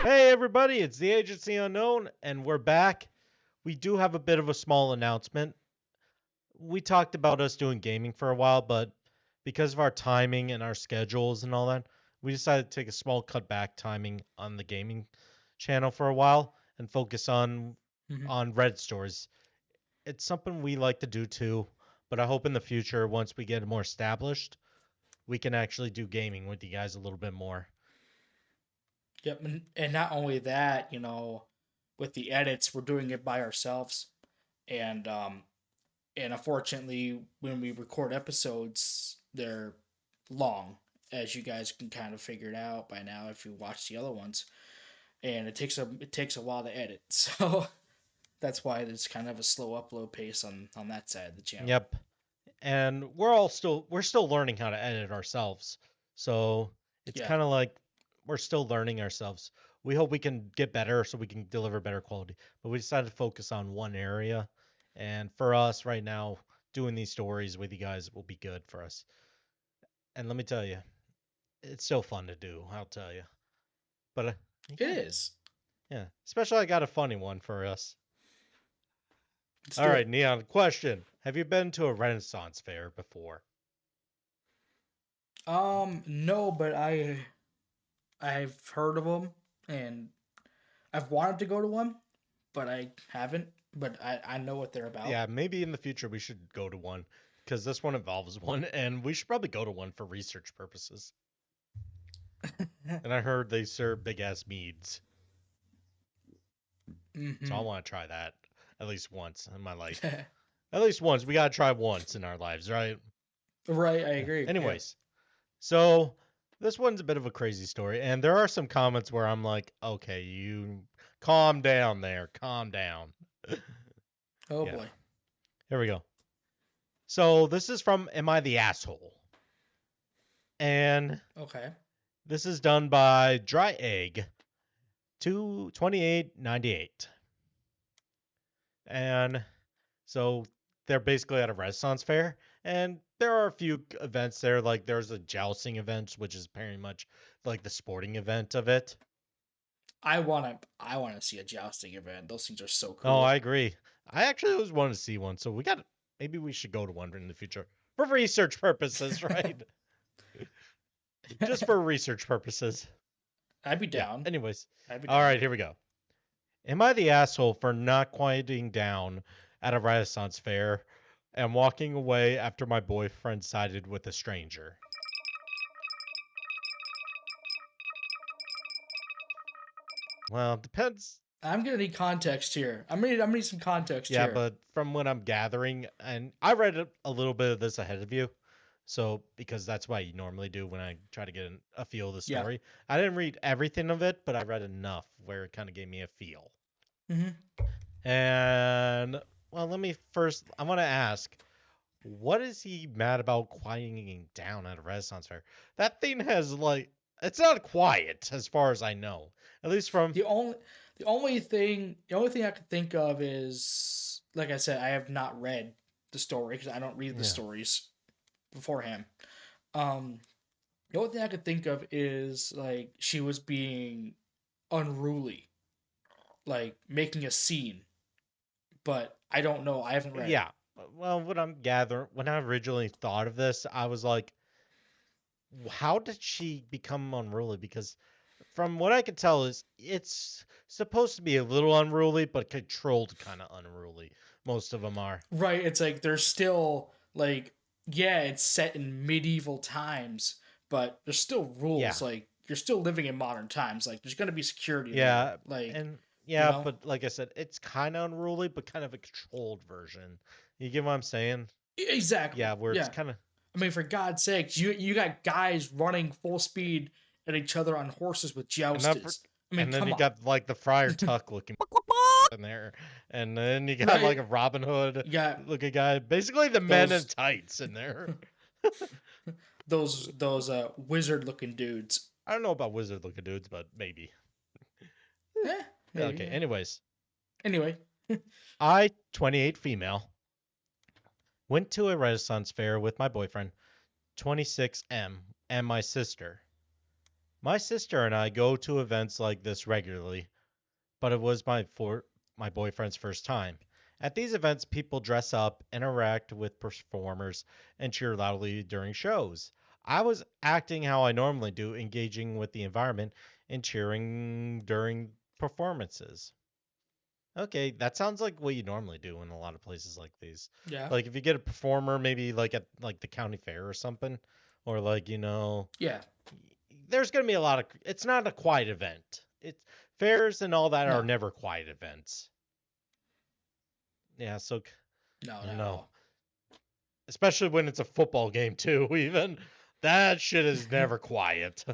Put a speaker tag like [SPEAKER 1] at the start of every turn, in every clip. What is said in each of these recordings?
[SPEAKER 1] Hey everybody, it's the Agency Unknown, and we're back. We do have a bit of a small announcement. We talked about us doing gaming for a while, but because of our timing and our schedules and all that, we decided to take a small cutback timing on the gaming channel for a while and focus on
[SPEAKER 2] Mhm.
[SPEAKER 1] Reddit stories. It's something we like to do too, but I hope in the future, once we get more established, we can actually do gaming with you guys a little bit more.
[SPEAKER 2] Yep, and not only that, with the edits, we're doing it by ourselves, and unfortunately, when we record episodes, they're long, as you guys can kind of figure it out by now if you watch the other ones, and it takes a while to edit, so that's why there's kind of a slow upload pace on that side of the channel.
[SPEAKER 1] Yep. And we're still learning how to edit ourselves. So it's
[SPEAKER 2] Yeah,
[SPEAKER 1] kind of like we're still learning ourselves. We hope we can get better so we can deliver better quality. But we decided to focus on one area. And for us right now, doing these stories with you guys will be good for us. And let me tell you, it's still fun to do, I'll tell you. But
[SPEAKER 2] it
[SPEAKER 1] yeah,
[SPEAKER 2] is.
[SPEAKER 1] yeah. Especially I got a funny one for us.
[SPEAKER 2] Let's
[SPEAKER 1] All
[SPEAKER 2] do
[SPEAKER 1] right,
[SPEAKER 2] it.
[SPEAKER 1] Neon, question. Have you been to a Renaissance fair before?
[SPEAKER 2] No, but I've heard of them, and I've wanted to go to one, but I haven't. But I know what they're about.
[SPEAKER 1] Yeah, maybe in the future we should go to one because this one involves one, and we should probably go to one for research purposes. And I heard they serve big ass meads, so I
[SPEAKER 2] Hmm.
[SPEAKER 1] want to try that at least once in my life. At least once. We gotta try once in our lives, right?
[SPEAKER 2] Right, I
[SPEAKER 1] Yeah.
[SPEAKER 2] agree. Yeah.
[SPEAKER 1] Anyways, so this one's a bit of a crazy story, and there are some comments where I'm like, okay, you calm down there, calm down.
[SPEAKER 2] Oh
[SPEAKER 1] Yeah,
[SPEAKER 2] boy.
[SPEAKER 1] here we go. So this is from Am I the Asshole? And
[SPEAKER 2] Okay.
[SPEAKER 1] this is done by Dry Egg 22898. And so they're basically at a Renaissance fair. And there are a few events there. Like there's a jousting event, which is very much like the sporting event of it.
[SPEAKER 2] I wanna see a jousting event. Those things are so
[SPEAKER 1] Oh, I
[SPEAKER 2] cool.
[SPEAKER 1] agree. I actually always wanted to see one. So maybe we should go to one in the future for research purposes, right? Just for research purposes.
[SPEAKER 2] I'd be
[SPEAKER 1] Yeah.
[SPEAKER 2] down.
[SPEAKER 1] Anyways.
[SPEAKER 2] I'd be
[SPEAKER 1] All
[SPEAKER 2] down.
[SPEAKER 1] right, here we go. Am I the asshole for not quieting down at a Renaissance fair and walking away after my boyfriend sided with a stranger? Well, it depends.
[SPEAKER 2] I'm gonna need context here. I'm gonna need some context
[SPEAKER 1] Yeah,
[SPEAKER 2] here.
[SPEAKER 1] but from what I'm gathering, and I read a little bit of this ahead of you, so because that's what you normally do when I try to get a feel of the
[SPEAKER 2] Yeah.
[SPEAKER 1] story. I didn't read everything of it, but I read enough where it kind of gave me a feel.
[SPEAKER 2] Hmm.
[SPEAKER 1] And well, I want to ask, what is he mad about quieting down at a Renaissance fair? That thing has like it's not quiet as far as I know. At least from
[SPEAKER 2] The only the only thing I could think of is, like I said, I have not read the story because I don't read the
[SPEAKER 1] yeah.
[SPEAKER 2] stories beforehand. Um, the only thing I could think of is like she was being unruly, like making a scene, but I don't know. I haven't read it.
[SPEAKER 1] Yeah. Well, what I'm gathering when I originally thought of this, I was like, how did she become unruly? Because from what I can tell is it's supposed to be a little unruly, but controlled kind of unruly. Most of them are.
[SPEAKER 2] Right, it's like there's still like, yeah, it's set in medieval times, but there's still rules.
[SPEAKER 1] Yeah.
[SPEAKER 2] Like you're still living in modern times. Like there's gonna be security there.
[SPEAKER 1] Yeah,
[SPEAKER 2] Like,
[SPEAKER 1] and
[SPEAKER 2] you
[SPEAKER 1] yeah,
[SPEAKER 2] know,
[SPEAKER 1] but like I said, it's kind of unruly, but kind of a controlled version. You get what I'm saying?
[SPEAKER 2] Exactly.
[SPEAKER 1] Yeah, where it's
[SPEAKER 2] Yeah.
[SPEAKER 1] kind of
[SPEAKER 2] I mean, for God's sakes, you got guys running full speed at each other on horses with
[SPEAKER 1] and not for,
[SPEAKER 2] jousters. I mean,
[SPEAKER 1] and then
[SPEAKER 2] come
[SPEAKER 1] you
[SPEAKER 2] on.
[SPEAKER 1] got like the Friar Tuck looking in there, and then you got like
[SPEAKER 2] Right?
[SPEAKER 1] a Robin Hood
[SPEAKER 2] You got
[SPEAKER 1] looking guy, basically the men in
[SPEAKER 2] those
[SPEAKER 1] tights in there.
[SPEAKER 2] those wizard looking dudes.
[SPEAKER 1] I don't know about wizard looking dudes, but maybe.
[SPEAKER 2] Maybe.
[SPEAKER 1] Okay,
[SPEAKER 2] Yeah.
[SPEAKER 1] anyways,
[SPEAKER 2] Anyway.
[SPEAKER 1] I 28 female went to a Renaissance fair with my boyfriend 26M and my sister. My sister and I go to events like this regularly, but it was my boyfriend's first time. At these events, people dress up, interact with performers, and cheer loudly during shows. I was acting how I normally do, engaging with the environment and cheering during performances. Okay, that sounds like what you normally do in a lot of places like these.
[SPEAKER 2] Yeah.
[SPEAKER 1] Like if you get a performer, maybe like at like the county fair or something, or like
[SPEAKER 2] Yeah.
[SPEAKER 1] there's gonna be a lot of. It's not a quiet event. It's fairs and all that are
[SPEAKER 2] No.
[SPEAKER 1] never quiet events. Yeah, so
[SPEAKER 2] No,
[SPEAKER 1] I
[SPEAKER 2] not
[SPEAKER 1] don't
[SPEAKER 2] at
[SPEAKER 1] know,
[SPEAKER 2] all.
[SPEAKER 1] especially when it's a football game too. Even that shit is never quiet.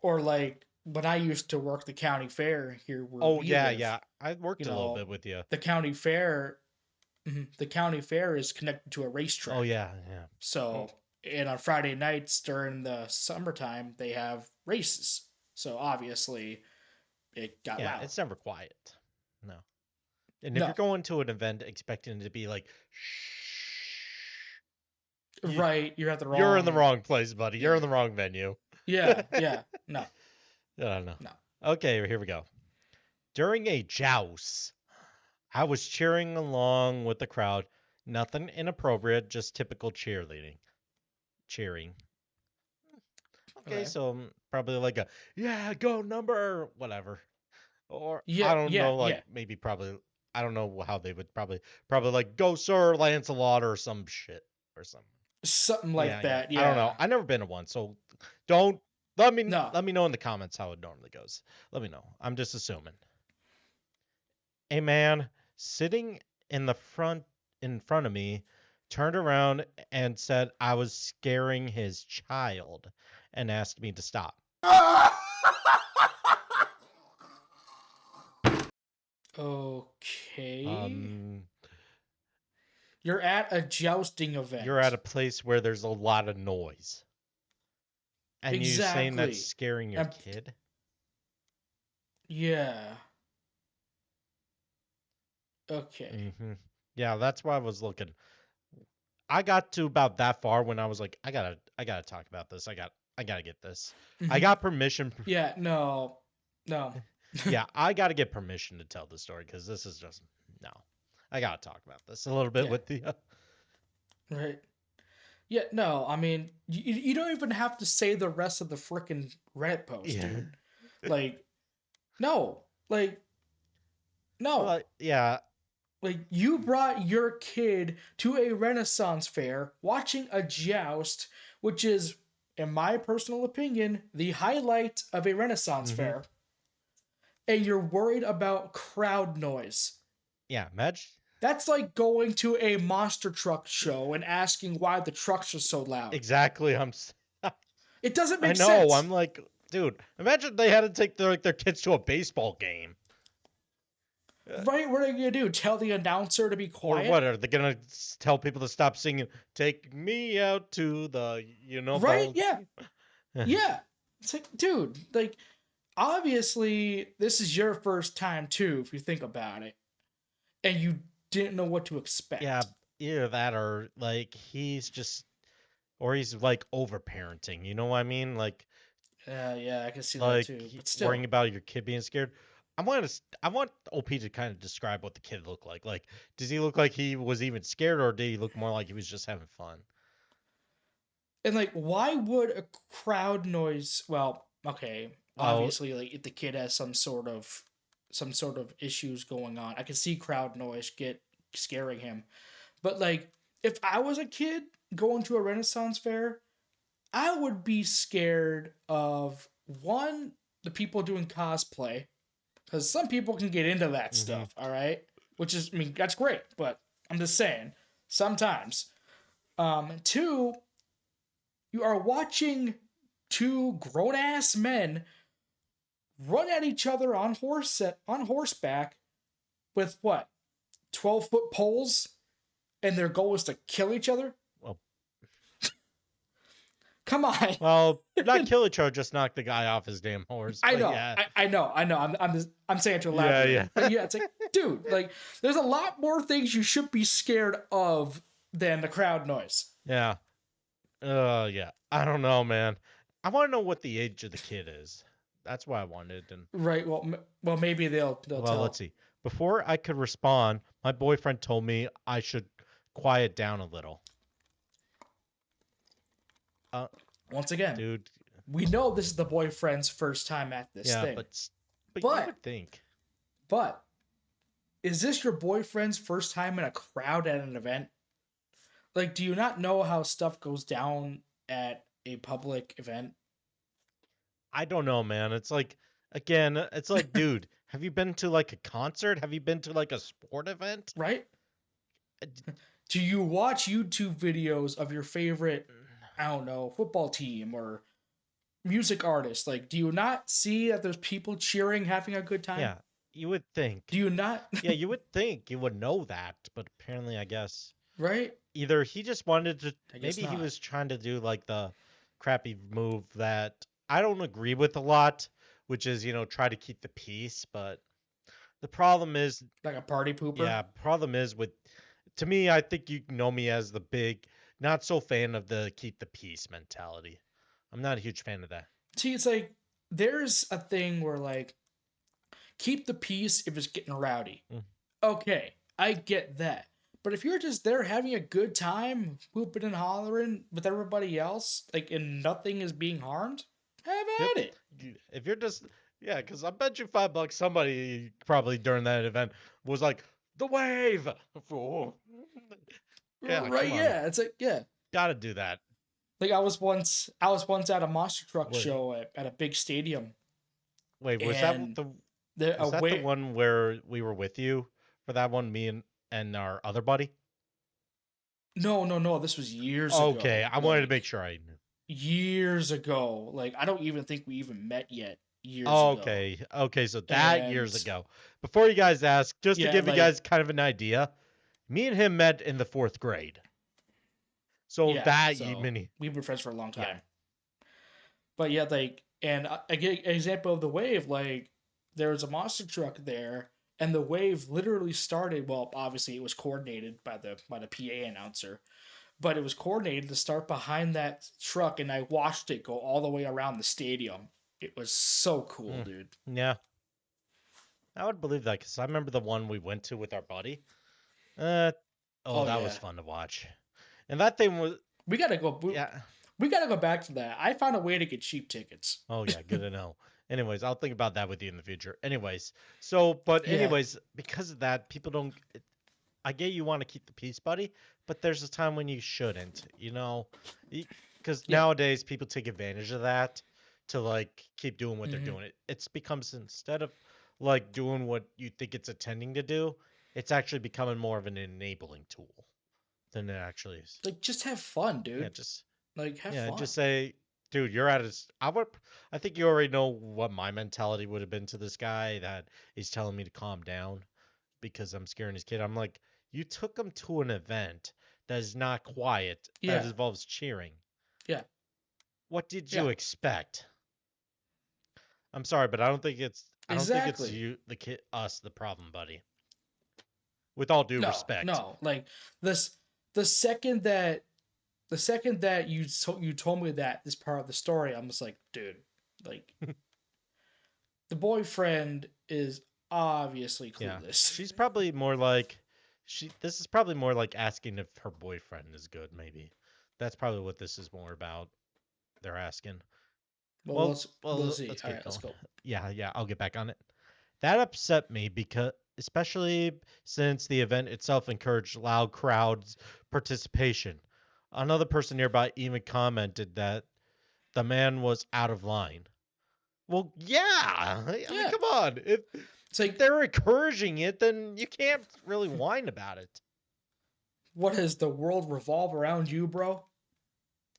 [SPEAKER 2] Or like when I used to work the county fair here where
[SPEAKER 1] Oh
[SPEAKER 2] we
[SPEAKER 1] yeah,
[SPEAKER 2] live,
[SPEAKER 1] yeah. I
[SPEAKER 2] you
[SPEAKER 1] worked a little
[SPEAKER 2] know,
[SPEAKER 1] bit with you.
[SPEAKER 2] the county fair, the county fair is connected to a
[SPEAKER 1] Oh
[SPEAKER 2] racetrack.
[SPEAKER 1] yeah, yeah.
[SPEAKER 2] So, and on Friday nights during the summertime, they have races. So obviously, it got
[SPEAKER 1] Yeah,
[SPEAKER 2] loud.
[SPEAKER 1] it's never quiet. No. And if you're
[SPEAKER 2] No,
[SPEAKER 1] going to an event expecting it to be like, shh, you,
[SPEAKER 2] right? You're at the
[SPEAKER 1] you're in the
[SPEAKER 2] wrong.
[SPEAKER 1] wrong place, buddy. You're
[SPEAKER 2] Yeah,
[SPEAKER 1] in the wrong venue.
[SPEAKER 2] yeah, yeah. No,
[SPEAKER 1] I don't know.
[SPEAKER 2] no.
[SPEAKER 1] Okay, here we go. During a joust, I was cheering along with the crowd. Nothing inappropriate, just typical cheerleading. Cheering. Okay,
[SPEAKER 2] Okay.
[SPEAKER 1] so probably like a, yeah, go number, whatever. Or
[SPEAKER 2] Yeah,
[SPEAKER 1] I don't
[SPEAKER 2] yeah,
[SPEAKER 1] know, like
[SPEAKER 2] yeah.
[SPEAKER 1] maybe probably, I don't know how they would probably like, go Sir Lancelot or some shit or something.
[SPEAKER 2] Something like
[SPEAKER 1] Yeah, yeah.
[SPEAKER 2] that.
[SPEAKER 1] I don't know.
[SPEAKER 2] Yeah.
[SPEAKER 1] I've never been to one, so don't let me
[SPEAKER 2] No.
[SPEAKER 1] let me know in the comments how it normally goes. Let me know. I'm just assuming. A man sitting in the front in front of me turned around and said I was scaring his child and asked me to stop.
[SPEAKER 2] Okay.
[SPEAKER 1] Um
[SPEAKER 2] You're at a jousting
[SPEAKER 1] you're at
[SPEAKER 2] event.
[SPEAKER 1] a place where there's a lot of noise. And you saying that's
[SPEAKER 2] Exactly.
[SPEAKER 1] scaring your
[SPEAKER 2] And
[SPEAKER 1] kid?
[SPEAKER 2] yeah. Okay.
[SPEAKER 1] Mhm. Yeah, that's why I was looking. I got to about that far when I was like, I gotta talk about this. I gotta get this. I
[SPEAKER 2] hmm
[SPEAKER 1] got permission.
[SPEAKER 2] Yeah. No. No.
[SPEAKER 1] Yeah, I gotta get permission to tell the story because this is just no. I gotta talk about this a little bit
[SPEAKER 2] Yeah.
[SPEAKER 1] with the.
[SPEAKER 2] Right. Yeah. No. I mean, you don't even have to say the rest of the freaking Reddit post,
[SPEAKER 1] Yeah.
[SPEAKER 2] dude. Like, no. Like, no.
[SPEAKER 1] Well, yeah,
[SPEAKER 2] Like, you brought your kid to a Renaissance fair watching a joust, which is, in my personal opinion, the highlight of a Renaissance
[SPEAKER 1] hmm
[SPEAKER 2] fair, and you're worried about crowd noise.
[SPEAKER 1] yeah. Imagine
[SPEAKER 2] That's like going to a monster truck show and asking why the trucks are so loud.
[SPEAKER 1] exactly.
[SPEAKER 2] It doesn't
[SPEAKER 1] I
[SPEAKER 2] make
[SPEAKER 1] know.
[SPEAKER 2] sense.
[SPEAKER 1] I'm like, dude. Imagine they had to take their kids to a baseball game.
[SPEAKER 2] Right? What are you gonna do? Tell the announcer to be
[SPEAKER 1] Or what
[SPEAKER 2] quiet?
[SPEAKER 1] are they gonna tell people to stop singing? Take me out to the
[SPEAKER 2] Right?
[SPEAKER 1] ball.
[SPEAKER 2] Yeah. Yeah. It's like, dude, like, obviously, this is your first time too, if you think about it, and you didn't know what to
[SPEAKER 1] Yeah,
[SPEAKER 2] expect.
[SPEAKER 1] either that or like he's like over parenting. You know what I mean?
[SPEAKER 2] Yeah, I can see that
[SPEAKER 1] Like
[SPEAKER 2] too. But
[SPEAKER 1] worrying
[SPEAKER 2] still,
[SPEAKER 1] about your kid being scared. I want OP to kind of describe what the kid looked like. Like, does he look like he was even scared, or did he look more like he was just having fun?
[SPEAKER 2] and like, why would a crowd noise? Well, okay,
[SPEAKER 1] Oh,
[SPEAKER 2] obviously, like if the kid has some sort of issues going on, I can see crowd noise get scaring him. But like, if I was a kid going to a Renaissance fair, I would be scared of one, the people doing cosplay, because some people can get into that
[SPEAKER 1] hmm
[SPEAKER 2] stuff, all right? Which is, I mean, that's great, but I'm just saying, sometimes. Two, you are watching two grown ass men run at each other on horseback with what, 12-foot poles, and their goal is to kill each other.
[SPEAKER 1] well,
[SPEAKER 2] Come on.
[SPEAKER 1] not kill each other, just knock the guy off his damn horse.
[SPEAKER 2] I
[SPEAKER 1] But
[SPEAKER 2] know,
[SPEAKER 1] yeah,
[SPEAKER 2] I know, I know. I'm saying to
[SPEAKER 1] yeah,
[SPEAKER 2] elaborate,
[SPEAKER 1] yeah,
[SPEAKER 2] but yeah, it's like, dude, like, there's a lot more things you should be scared of than the crowd noise.
[SPEAKER 1] yeah. Yeah. I don't know, man. I want to know what the age of the kid is. That's what I wanted. And
[SPEAKER 2] Right. Well, well, maybe they'll
[SPEAKER 1] well, let's
[SPEAKER 2] tell.
[SPEAKER 1] see. Before I could respond, my boyfriend told me I should quiet down a little. Uh,
[SPEAKER 2] Once again,
[SPEAKER 1] dude,
[SPEAKER 2] we know this is the boyfriend's first time at this
[SPEAKER 1] yeah,
[SPEAKER 2] thing,
[SPEAKER 1] but you
[SPEAKER 2] but
[SPEAKER 1] would think.
[SPEAKER 2] but is this your boyfriend's first time in a crowd at an event? Like, do you not know how stuff goes down at a public event?
[SPEAKER 1] I don't know, man. It's like again, it's like, dude, have you been to like a concert? Have you been to like a sport event?
[SPEAKER 2] Right?
[SPEAKER 1] Uh,
[SPEAKER 2] Do you watch YouTube videos of your favorite, I don't know, football team or music artist? Like, do you not see that there's people cheering, having a good time?
[SPEAKER 1] Yeah, you would think.
[SPEAKER 2] Do you not?
[SPEAKER 1] Yeah, you would think you would know that, but apparently, I guess
[SPEAKER 2] Right?
[SPEAKER 1] either he just wanted to,
[SPEAKER 2] I guess
[SPEAKER 1] maybe he
[SPEAKER 2] not.
[SPEAKER 1] was trying to do like the crappy move that I don't agree with a lot, which is, try to keep the peace. But the problem is,
[SPEAKER 2] Like a party pooper?
[SPEAKER 1] yeah, problem is with, to me, I think you know me as the big, not so fan of the keep the peace mentality. I'm not a huge fan of that.
[SPEAKER 2] See, it's like there's a thing where like keep the peace if it's getting rowdy.
[SPEAKER 1] Mm.
[SPEAKER 2] Okay, I get that. But if you're just there having a good time, whooping and hollering with everybody else, like and nothing is being harmed, have
[SPEAKER 1] Yep.
[SPEAKER 2] at it.
[SPEAKER 1] If you're just, yeah, because I bet you $5 somebody probably during that event was like, the wave. Oh. Yeah,
[SPEAKER 2] Right?
[SPEAKER 1] come on.
[SPEAKER 2] Yeah. It's like yeah.
[SPEAKER 1] Gotta do that.
[SPEAKER 2] Like I was once at a monster truck
[SPEAKER 1] Wait,
[SPEAKER 2] show at a big stadium,
[SPEAKER 1] wait,
[SPEAKER 2] and the a
[SPEAKER 1] was that the
[SPEAKER 2] way
[SPEAKER 1] one where we were with you for that one, me and our other buddy?
[SPEAKER 2] no, this was years
[SPEAKER 1] Okay,
[SPEAKER 2] ago.
[SPEAKER 1] I wanted to make
[SPEAKER 2] Like
[SPEAKER 1] sure I knew.
[SPEAKER 2] years ago. Like I don't even think we even met yet years ago.
[SPEAKER 1] Okay, okay, so that years
[SPEAKER 2] And
[SPEAKER 1] ago. Before you guys ask, just to
[SPEAKER 2] yeah,
[SPEAKER 1] give you
[SPEAKER 2] like
[SPEAKER 1] guys kind of an idea, me and him met in the fourth grade. So
[SPEAKER 2] yeah,
[SPEAKER 1] that you
[SPEAKER 2] so
[SPEAKER 1] many,
[SPEAKER 2] we've been friends for a long
[SPEAKER 1] yeah.
[SPEAKER 2] time. But yeah, like and I get an example of the wave, like there was a monster truck there and the wave literally started, well, obviously it was coordinated by the PA announcer, but it was coordinated to start behind that truck and I watched it go all the way around the stadium. It was so cool,
[SPEAKER 1] Mm,
[SPEAKER 2] dude.
[SPEAKER 1] yeah, I would believe that because I remember the one we went to with our buddy. Uh, oh,
[SPEAKER 2] Oh
[SPEAKER 1] that was
[SPEAKER 2] yeah.
[SPEAKER 1] fun to watch. And that thing was,
[SPEAKER 2] We gotta go.
[SPEAKER 1] yeah.
[SPEAKER 2] We gotta go back to that. I found a way to get cheap tickets.
[SPEAKER 1] Oh yeah, good to know. Anyways, I'll think about that with you in the future. Anyways, so but
[SPEAKER 2] Yeah,
[SPEAKER 1] anyways, because of that, people don't. I get you want to keep the peace, buddy, but there's a time when you shouldn't. Because
[SPEAKER 2] yeah.
[SPEAKER 1] nowadays people take advantage of that to like keep doing what they're
[SPEAKER 2] Hmm.
[SPEAKER 1] doing. It's becomes instead of like doing what you think it's intending to do, it's actually becoming more of an enabling tool than it actually is.
[SPEAKER 2] Like, just have fun,
[SPEAKER 1] Yeah,
[SPEAKER 2] dude.
[SPEAKER 1] just
[SPEAKER 2] Like, have
[SPEAKER 1] yeah,
[SPEAKER 2] fun.
[SPEAKER 1] just say, dude, you're at his. I think you already know what my mentality would have been to this guy that he's telling me to calm down because I'm scaring his kid. I'm like, you took him to an event that is not quiet, that
[SPEAKER 2] Yeah,
[SPEAKER 1] involves cheering.
[SPEAKER 2] yeah,
[SPEAKER 1] What did
[SPEAKER 2] yeah.
[SPEAKER 1] you expect? I'm sorry, but I don't think it's
[SPEAKER 2] Exactly.
[SPEAKER 1] you, the kid, us, the problem, buddy. With all due
[SPEAKER 2] No,
[SPEAKER 1] respect.
[SPEAKER 2] no. Like this, the second that you told me that this part of the story, I'm just like, dude, like the boyfriend is obviously
[SPEAKER 1] Yeah.
[SPEAKER 2] clueless.
[SPEAKER 1] She's probably more like this is probably more like asking if her boyfriend is good, maybe. That's probably what this is more about. They're asking.
[SPEAKER 2] Well,
[SPEAKER 1] Well,
[SPEAKER 2] we'll see.
[SPEAKER 1] let's
[SPEAKER 2] All
[SPEAKER 1] get
[SPEAKER 2] right, let's
[SPEAKER 1] going.
[SPEAKER 2] go.
[SPEAKER 1] Yeah, I'll get back on it. That upset me because especially since the event itself encouraged loud crowds participation. Another person nearby even commented that the man was out of line. Well, yeah. I mean,
[SPEAKER 2] Yeah,
[SPEAKER 1] come on.
[SPEAKER 2] it's
[SPEAKER 1] If
[SPEAKER 2] like,
[SPEAKER 1] they're encouraging it, then you can't really whine about it.
[SPEAKER 2] what does the world revolve around you, bro?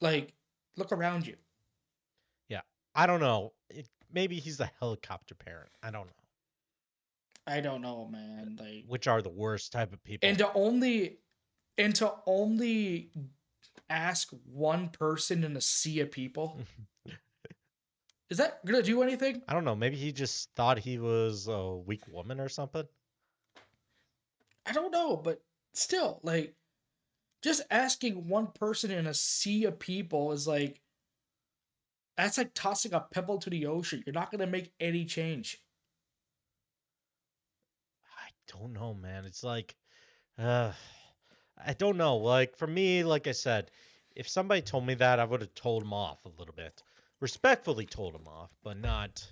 [SPEAKER 2] Like, look around you.
[SPEAKER 1] Yeah. I don't know. Maybe he's a helicopter parent. I don't know.
[SPEAKER 2] I don't know, man. Like,
[SPEAKER 1] Which are the worst type of
[SPEAKER 2] and
[SPEAKER 1] people.
[SPEAKER 2] to only and to only ask one person in a sea of people, is that gonna do anything?
[SPEAKER 1] I don't know. Maybe he just thought he was a weak woman or something.
[SPEAKER 2] I don't know, but still, like, just asking one person in a sea of people is like That's like tossing a pebble to the ocean. You're not gonna make any change.
[SPEAKER 1] I don't know, man. It's like, uh, I don't know. Like for me, like I said, if somebody told me that, I would have told them off a little bit, respectfully told them off, but not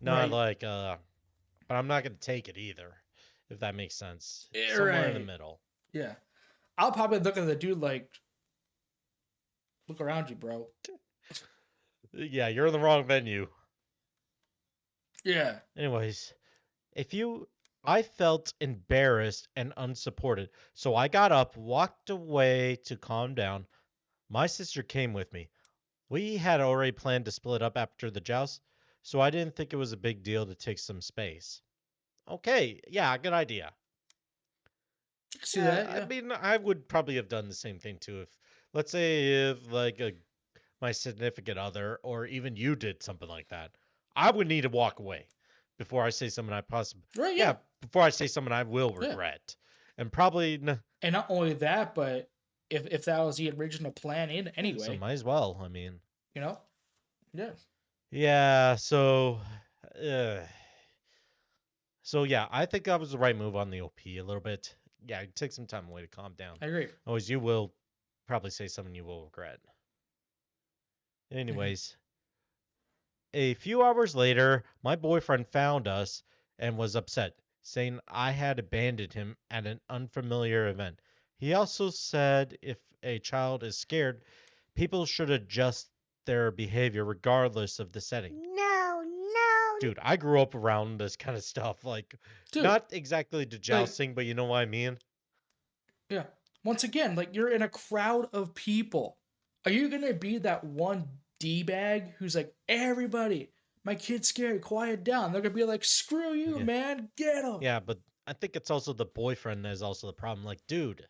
[SPEAKER 2] Right.
[SPEAKER 1] like But I'm not gonna take it either, if that makes sense. Somewhere in the
[SPEAKER 2] Right.
[SPEAKER 1] middle.
[SPEAKER 2] Yeah. I'll probably look at the dude like, look around you, bro.
[SPEAKER 1] Yeah, you're in the wrong venue.
[SPEAKER 2] Yeah.
[SPEAKER 1] Anyways, if you I felt embarrassed and unsupported, so I got up, walked away to calm down. My sister came with me. We had already planned to split up after the joust, so I didn't think it was a big deal to take some space. Okay, yeah, good idea.
[SPEAKER 2] See
[SPEAKER 1] Yeah,
[SPEAKER 2] that?
[SPEAKER 1] I
[SPEAKER 2] Yeah.
[SPEAKER 1] mean, I would probably have done the same thing too if, let's say, if like my significant other or even you did something like that. I would need to walk away before I say something I possibly,
[SPEAKER 2] Right.
[SPEAKER 1] yeah,
[SPEAKER 2] Yeah.
[SPEAKER 1] before I say something I will
[SPEAKER 2] Yeah.
[SPEAKER 1] regret, and probably,
[SPEAKER 2] And not only that, but if that was the original plan in
[SPEAKER 1] yeah, so
[SPEAKER 2] anyway,
[SPEAKER 1] might as well. I mean,
[SPEAKER 2] you know? Yeah.
[SPEAKER 1] yeah, uh, so yeah, I think that was the right move on the OP a little bit. Yeah, take some time away to calm down.
[SPEAKER 2] I agree.
[SPEAKER 1] Otherwise, you will probably say something you will regret.
[SPEAKER 2] Hmm.
[SPEAKER 1] Anyways, a few hours later, my boyfriend found us and was upset, saying I had abandoned him at an unfamiliar event. He also said if a child is scared, people should adjust their behavior regardless of the setting. No, no. Dude, I grew up around this kind of stuff. Like,
[SPEAKER 2] Dude,
[SPEAKER 1] not exactly the
[SPEAKER 2] like,
[SPEAKER 1] jousting, but you know what I mean?
[SPEAKER 2] yeah. Once again, like you're in a crowd of people. Are you gonna be that one D bag who's like, everybody, my kid's scared, quiet down? They're gonna be like, screw you,
[SPEAKER 1] Yeah.
[SPEAKER 2] man, get him.
[SPEAKER 1] Yeah, but I think it's also the boyfriend that is also the problem. Like, dude,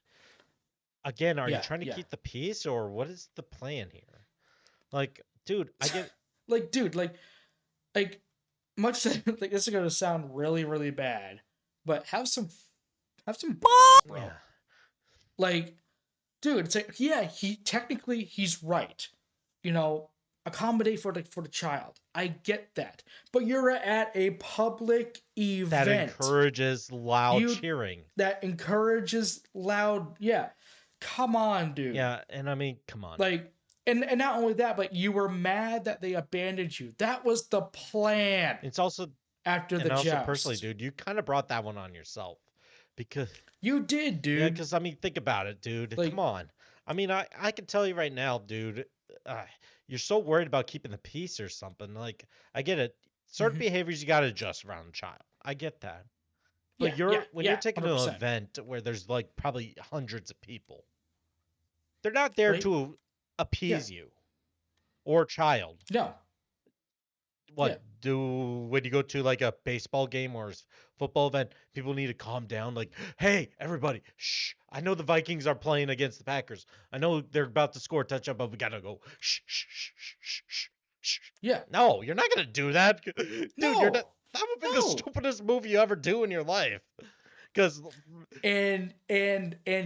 [SPEAKER 1] again, are you
[SPEAKER 2] Yeah,
[SPEAKER 1] trying to
[SPEAKER 2] yeah.
[SPEAKER 1] keep the peace or what is the plan here? Like, dude, I get
[SPEAKER 2] Like, dude, like much like this is gonna sound really, really bad, but have some bro.
[SPEAKER 1] yeah.
[SPEAKER 2] Like, dude, it's like, yeah, he's right. You know, accommodate for the child. I get that. But you're at a public
[SPEAKER 1] That
[SPEAKER 2] event.
[SPEAKER 1] encourages loud
[SPEAKER 2] You
[SPEAKER 1] cheering.
[SPEAKER 2] that encourages loud, yeah. Come on, dude.
[SPEAKER 1] Yeah, and I mean, come on.
[SPEAKER 2] Like, and not only that, but you were mad that they abandoned you. That was the plan
[SPEAKER 1] It's also
[SPEAKER 2] after the
[SPEAKER 1] and also personally,
[SPEAKER 2] joust.
[SPEAKER 1] dude, you kind of brought that one on yourself because
[SPEAKER 2] You did,
[SPEAKER 1] yeah,
[SPEAKER 2] dude.
[SPEAKER 1] because I mean, think about it, dude. Come
[SPEAKER 2] Like,
[SPEAKER 1] on. I mean, I can tell you right now, dude. Uh, you're so worried about keeping the peace or something. Like, I get it. Certain
[SPEAKER 2] mhm.
[SPEAKER 1] behaviors you got to adjust around a child. I get that. But
[SPEAKER 2] Yeah, yeah,
[SPEAKER 1] when you're
[SPEAKER 2] yeah,
[SPEAKER 1] taking an
[SPEAKER 2] 100%.
[SPEAKER 1] event where there's like probably hundreds of people, they're not there
[SPEAKER 2] Right?
[SPEAKER 1] to
[SPEAKER 2] Yeah.
[SPEAKER 1] appease you or a child.
[SPEAKER 2] No. Yeah.
[SPEAKER 1] What do when you go to like a baseball game or football event, people need to calm down. Like, hey, everybody, shh. I know the Vikings are playing against the Packers. I know they're about to score a touchdown, but we gotta go. Shh, shh, shh, shh, shh, shh, shh.
[SPEAKER 2] Yeah.
[SPEAKER 1] No, you're not gonna do that, dude. You're not.
[SPEAKER 2] No.
[SPEAKER 1] That would be the
[SPEAKER 2] No.
[SPEAKER 1] stupidest move you ever do in your life. Because
[SPEAKER 2] And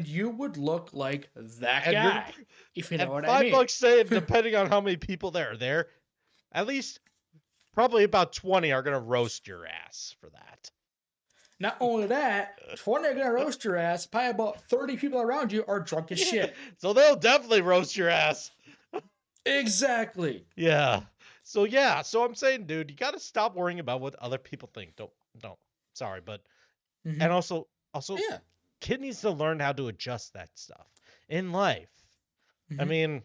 [SPEAKER 2] you would look like that
[SPEAKER 1] and you're
[SPEAKER 2] guy, if you know
[SPEAKER 1] and
[SPEAKER 2] what I mean.
[SPEAKER 1] $5 saved, depending on how many people there are there. At least probably about 20 are gonna roast your ass for that.
[SPEAKER 2] Not only that, 20 are gonna roast your ass. Probably about 30 people around you are drunk as
[SPEAKER 1] Yeah,
[SPEAKER 2] shit.
[SPEAKER 1] so they'll definitely roast your ass.
[SPEAKER 2] Exactly.
[SPEAKER 1] Yeah. So yeah, so I'm saying, dude, you got to stop worrying about what other people think. Don't. Sorry, but
[SPEAKER 2] Hmm.
[SPEAKER 1] and also
[SPEAKER 2] Yeah.
[SPEAKER 1] kid needs to learn how to adjust that stuff in life. I
[SPEAKER 2] Hmm.
[SPEAKER 1] mean,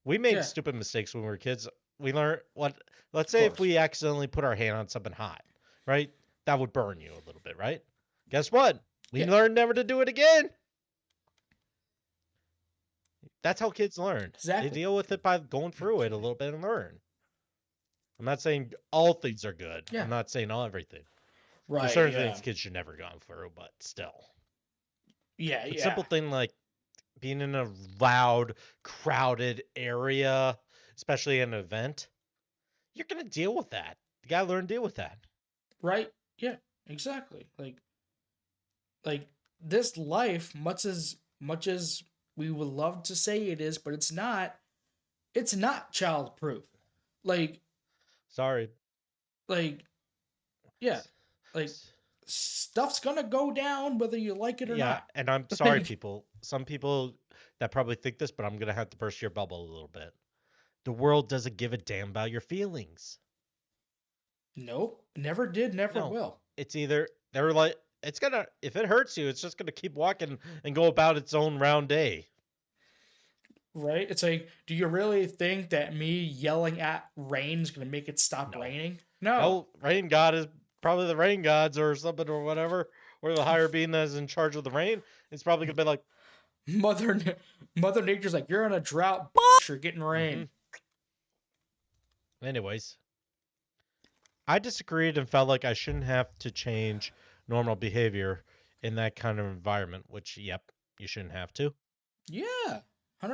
[SPEAKER 1] we made
[SPEAKER 2] Yeah.
[SPEAKER 1] stupid mistakes when we were kids. We learn what let's
[SPEAKER 2] Of
[SPEAKER 1] say if
[SPEAKER 2] course.
[SPEAKER 1] we accidentally put our hand on something hot, right? That would burn you a little bit, right? Guess what? We
[SPEAKER 2] Yeah.
[SPEAKER 1] learned never to do it again. That's how kids learn. They
[SPEAKER 2] Exactly.
[SPEAKER 1] deal with it by going through it a little bit and learn. I'm not saying all things are good. I'm
[SPEAKER 2] Yeah.
[SPEAKER 1] not saying all everything. There's
[SPEAKER 2] Right.
[SPEAKER 1] certain
[SPEAKER 2] Yeah.
[SPEAKER 1] things kids should never go through, but still.
[SPEAKER 2] Yeah.
[SPEAKER 1] But
[SPEAKER 2] Yeah.
[SPEAKER 1] simple thing like being in a loud, crowded area, especially an event, you're gonna deal with that. You gotta learn to deal with that.
[SPEAKER 2] Right. Yeah. Exactly. Like this life, much as we would love to say it is, but it's not. It's not childproof. Like,
[SPEAKER 1] Sorry.
[SPEAKER 2] like, yeah, like stuff's gonna go down whether you like it or
[SPEAKER 1] Yeah,
[SPEAKER 2] not.
[SPEAKER 1] and I'm sorry,
[SPEAKER 2] Like,
[SPEAKER 1] people. Some people that probably think this, but I'm gonna have to burst your bubble a little bit. The world doesn't give a damn about your feelings.
[SPEAKER 2] nope, never did, never
[SPEAKER 1] No,
[SPEAKER 2] will.
[SPEAKER 1] it's either they're like it's gonna if it hurts you, it's just gonna keep walking and go about its own round day.
[SPEAKER 2] Right? It's like, do you really think that me yelling at rain is gonna make it stop
[SPEAKER 1] No,
[SPEAKER 2] raining? No.
[SPEAKER 1] no, rain god is probably the rain gods or something or whatever, or the higher being that is in charge of the rain. It's probably gonna be like,
[SPEAKER 2] Mother Mother Nature's like, you're in a drought, you're getting
[SPEAKER 1] mm-hmm.
[SPEAKER 2] rain.
[SPEAKER 1] Anyways, I disagreed and felt like I shouldn't have to change normal behavior in that kind of environment, which, yep, you shouldn't have to.
[SPEAKER 2] Yeah,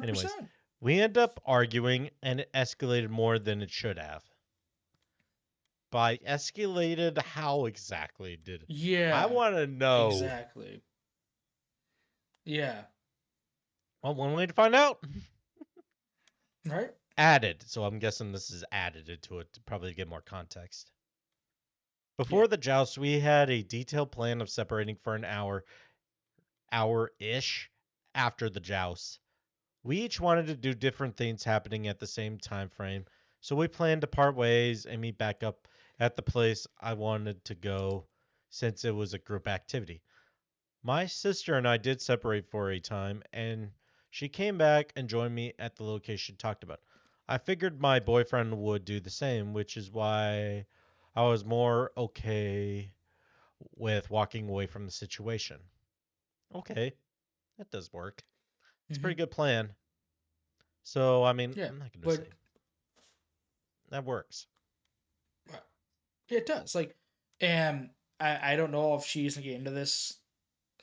[SPEAKER 1] Anyways,
[SPEAKER 2] 100%.
[SPEAKER 1] we end up arguing and it escalated more than it should have. By escalated, how exactly did it? I
[SPEAKER 2] Yeah,
[SPEAKER 1] want to know.
[SPEAKER 2] exactly. Yeah,
[SPEAKER 1] Well, one way to find out.
[SPEAKER 2] right?
[SPEAKER 1] Added. So I'm guessing this is added into it to probably get more context.
[SPEAKER 2] Yeah.
[SPEAKER 1] Before the joust, we had a detailed plan of separating for an hour-ish after the joust. We each wanted to do different things happening at the same time frame, so we planned to part ways and meet back up at the place I wanted to go since it was a group activity. My sister and I did separate for a time, and she came back and joined me at the location talked about. I figured my boyfriend would do the same, which is why I was more okay with walking away from the situation. Okay, that does work. It's a
[SPEAKER 2] Hmm.
[SPEAKER 1] pretty good plan. So, I mean,
[SPEAKER 2] Yeah,
[SPEAKER 1] I'm not going to
[SPEAKER 2] but
[SPEAKER 1] say that works.
[SPEAKER 2] it does. Like, and I don't know if she's gonna get into this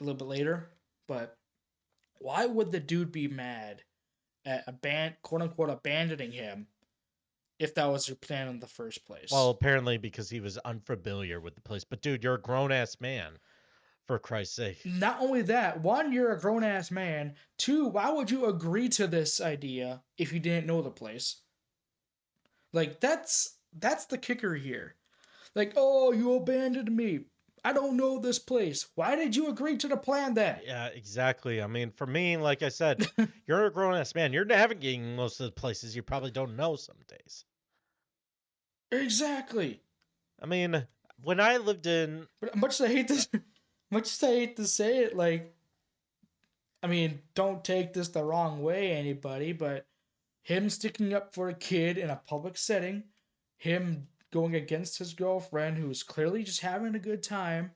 [SPEAKER 2] a little bit later, but why would the dude be mad at quote unquote abandoning him if that was your plan in the first
[SPEAKER 1] Well,
[SPEAKER 2] place?
[SPEAKER 1] apparently because he was unfamiliar with the place. But dude, you're a grown ass man, for Christ's sake.
[SPEAKER 2] Not only that, one, you're a grown ass man. Two, why would you agree to this idea if you didn't know the place? Like that's the kicker here. Like, oh, you abandoned me. I don't know this place. Why did you agree to the plan then?
[SPEAKER 1] Yeah, exactly. I mean, for me, like I said, you're a grown ass man. You're navigating most of the places you probably don't know some days.
[SPEAKER 2] Exactly.
[SPEAKER 1] I mean, when I lived in,
[SPEAKER 2] But much as I hate this, much as I hate to say it, like, I mean, don't take this the wrong way, anybody, but him sticking up for a kid in a public setting, him going against his girlfriend who's clearly just having a good time,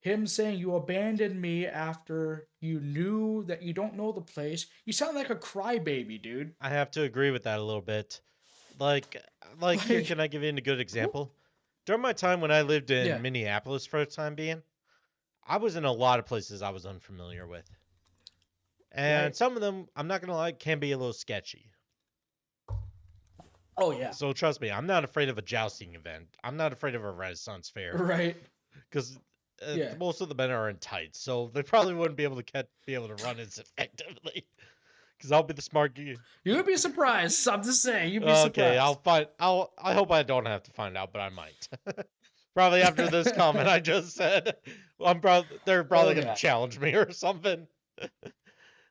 [SPEAKER 2] him saying you abandoned me after you knew that you don't know the place. You sound like a crybaby, dude.
[SPEAKER 1] I have to agree with that a little bit. Like, like here,
[SPEAKER 2] Like,
[SPEAKER 1] can I give you a good example? During my time when I lived in
[SPEAKER 2] yeah,
[SPEAKER 1] Minneapolis for the time being, I was in a lot of places I was unfamiliar with. And
[SPEAKER 2] right.
[SPEAKER 1] some of them, I'm not gonna lie, can be a little sketchy.
[SPEAKER 2] Oh yeah,
[SPEAKER 1] So trust me, I'm not afraid of a jousting event. I'm not afraid of a Renaissance fair
[SPEAKER 2] right.
[SPEAKER 1] because
[SPEAKER 2] Yeah,
[SPEAKER 1] most of the men are in tights, so they probably wouldn't be able to be able to run as effectively. Because I'll be the smart guy.
[SPEAKER 2] you would be surprised. I'm just saying, you'd be
[SPEAKER 1] Okay,
[SPEAKER 2] surprised.
[SPEAKER 1] I hope I don't have to find out, but I might. Probably after this comment I just said, they're
[SPEAKER 2] Oh
[SPEAKER 1] probably gonna
[SPEAKER 2] yeah.
[SPEAKER 1] challenge me or something.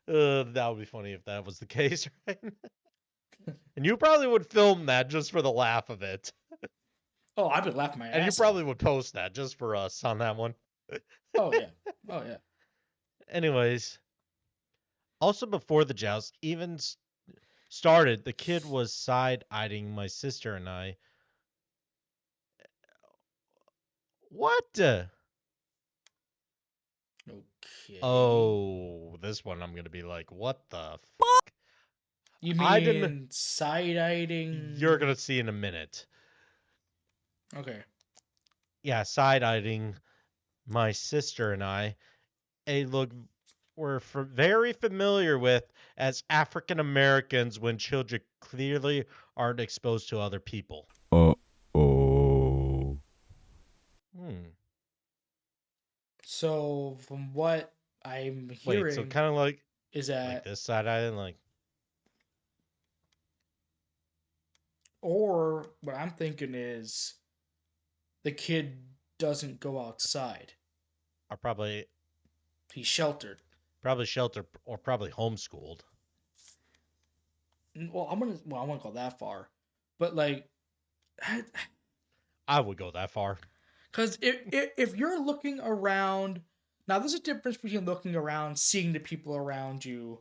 [SPEAKER 1] That would be funny if that was the case, right? And you probably would film that just for the laugh of it.
[SPEAKER 2] Oh, I've been laughing my
[SPEAKER 1] And you
[SPEAKER 2] ass off.
[SPEAKER 1] probably would post that just for us on that one.
[SPEAKER 2] Oh yeah. Oh yeah.
[SPEAKER 1] Anyways, also before the joust even started, the kid was side eyeing my sister and I. What?
[SPEAKER 2] Okay.
[SPEAKER 1] Oh, this one I'm gonna be like, what the?
[SPEAKER 2] You
[SPEAKER 1] I didn't.
[SPEAKER 2] mean side
[SPEAKER 1] You're
[SPEAKER 2] eyeing?
[SPEAKER 1] gonna see in a minute.
[SPEAKER 2] Okay.
[SPEAKER 1] Yeah, side eyeing my sister and I. A look we're very familiar with as African Americans when children clearly aren't exposed to other people.
[SPEAKER 3] Oh.
[SPEAKER 1] Hmm.
[SPEAKER 2] So from what I'm
[SPEAKER 1] Wait, so
[SPEAKER 2] hearing
[SPEAKER 1] kind of
[SPEAKER 2] is
[SPEAKER 1] like
[SPEAKER 2] that
[SPEAKER 1] this side eye, like
[SPEAKER 2] Or what I'm thinking is the kid doesn't go outside.
[SPEAKER 1] Are probably
[SPEAKER 2] He's sheltered.
[SPEAKER 1] sheltered or probably homeschooled.
[SPEAKER 2] Well, I won't go that far, but like,
[SPEAKER 1] I would go that far.
[SPEAKER 2] because if you're looking around, now there's a difference between looking around, seeing the people around you,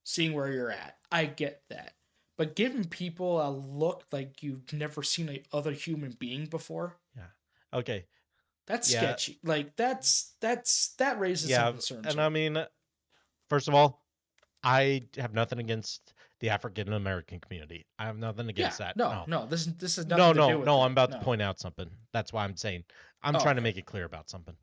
[SPEAKER 2] seeing where you're at. I get that. But giving people a look like you've never seen a other human being before,
[SPEAKER 1] Yeah. Okay.
[SPEAKER 2] that's
[SPEAKER 1] Yeah.
[SPEAKER 2] sketchy. Like that raises some
[SPEAKER 1] Yeah.
[SPEAKER 2] concerns
[SPEAKER 1] And
[SPEAKER 2] here.
[SPEAKER 1] I mean, first of all, I have nothing against the African American community. I have nothing
[SPEAKER 2] Yeah,
[SPEAKER 1] against that.
[SPEAKER 2] no,
[SPEAKER 1] No.
[SPEAKER 2] no, this has
[SPEAKER 1] No,
[SPEAKER 2] nothing to do
[SPEAKER 1] no,
[SPEAKER 2] with
[SPEAKER 1] no. I'm
[SPEAKER 2] that.
[SPEAKER 1] about to
[SPEAKER 2] No.
[SPEAKER 1] point out something. That's why I'm saying I'm
[SPEAKER 2] Oh,
[SPEAKER 1] trying to
[SPEAKER 2] okay.
[SPEAKER 1] make it clear about something.